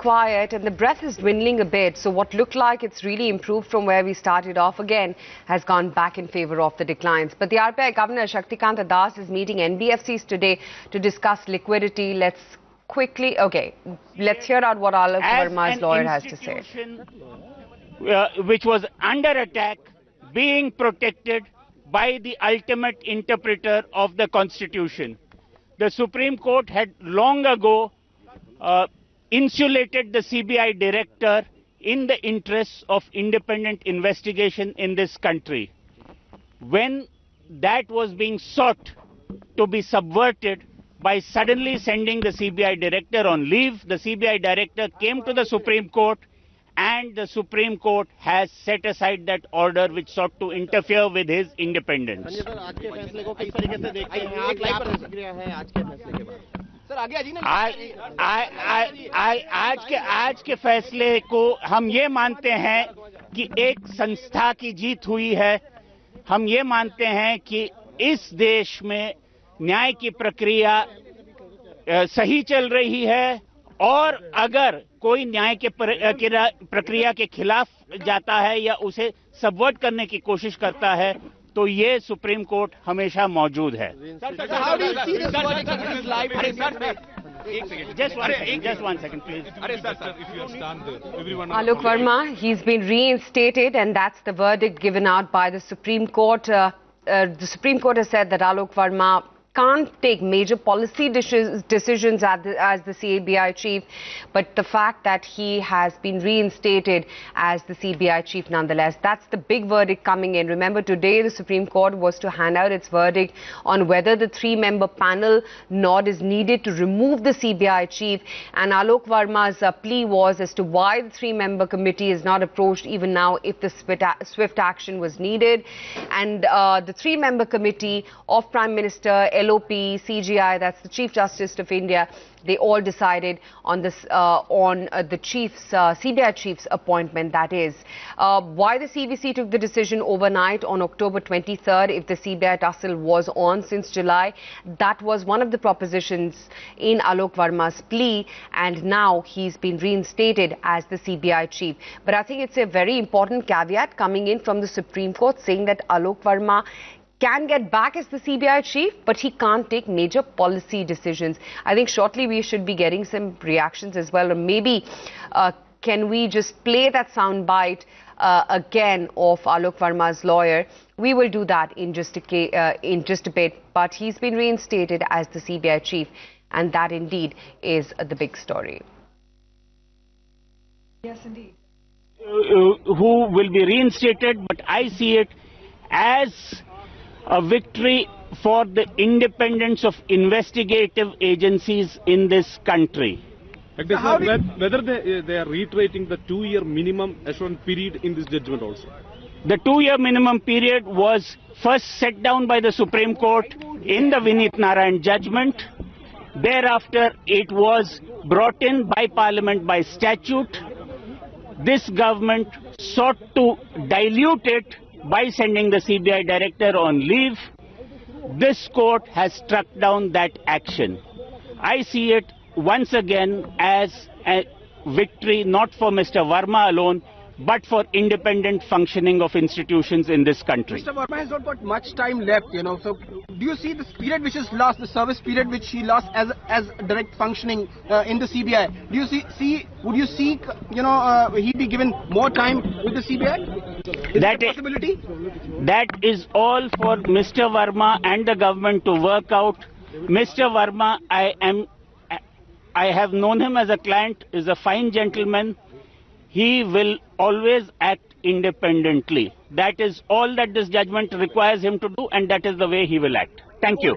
quiet and the breath is dwindling a bit. So what looked like it's really improved from where we started off again has gone back in favor of the declines. But the RBI Governor Shaktikanta Das is meeting NBFCs today to discuss liquidity. Let's hear out what Alok Verma's lawyer has to say. Which was under attack, being protected by the ultimate interpreter of the Constitution. The Supreme Court had long ago insulated the CBI director in the interests of independent investigation in this country. When that was being sought to be subverted by suddenly sending the CBI director on leave, the CBI director came to the Supreme Court, and the Supreme Court has set aside that order which sought to interfere with his independence. आज के फैसले को हम ये मानते हैं कि एक संस्था की जीत हुई है. हम ये मानते हैं कि इस देश में न्याय की प्रक्रिया सही चल रही है, और अगर कोई न्याय के प्रक्रिया के खिलाफ जाता है या उसे सबवर्ट करने की कोशिश करता है तो ये सुप्रीम कोर्ट हमेशा मौजूद है. Just one second, please. Alok Verma, he's been reinstated, and that's the verdict given out by the Supreme Court. The Supreme Court has said that Alok Verma can't take major policy decisions as the CBI chief, but the fact that he has been reinstated as the CBI chief nonetheless, that's the big verdict coming in. Remember, today the Supreme Court was to hand out its verdict on whether the three-member panel nod is needed to remove the CBI chief, and Alok Verma's plea was as to why the three-member committee is not approached even now if the swift action was needed. And the three-member committee of Prime Minister, LOP, CGI, that's the Chief Justice of India, they all decided on this, the CBI chief's appointment, that is. Why the CVC took the decision overnight on October 23rd, if the CBI tussle was on since July, that was one of the propositions in Alok Verma's plea, and now he's been reinstated as the CBI chief. But I think it's a very important caveat coming in from the Supreme Court saying that Alok Verma can get back as the CBI chief, but he can't take major policy decisions. I think shortly we should be getting some reactions as well, or maybe can we just play that sound bite again of Alok Verma's lawyer? We will do that in just a bit, but he's been reinstated as the CBI chief, and that indeed is the big story. Yes, indeed. Who will be reinstated, but I see it as a victory for the independence of investigative agencies in this country. Whether they are reiterating the 2-year minimum assurance period in this judgment also? The 2-year minimum period was first set down by the Supreme Court in the Vineet Narayan judgment. Thereafter, it was brought in by Parliament by statute. This government sought to dilute it by sending the CBI director on leave. This court has struck down that action. I see it once again as a victory not for Mr. Verma alone, but for independent functioning of institutions in this country. Mr. Verma has not got much time left, so do you see this period which is lost, the service period which he lost as direct functioning in the CBI? Do you would you seek, he be given more time with the CBI? Is that a possibility? That is all for Mr. Verma and the government to work out. Mr. Verma, I have known him as a client, is a fine gentleman. He will always act independently. That is all that this judgment requires him to do, and that is the way he will act. Thank you.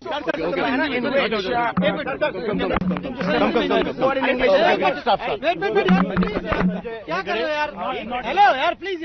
Hello, please,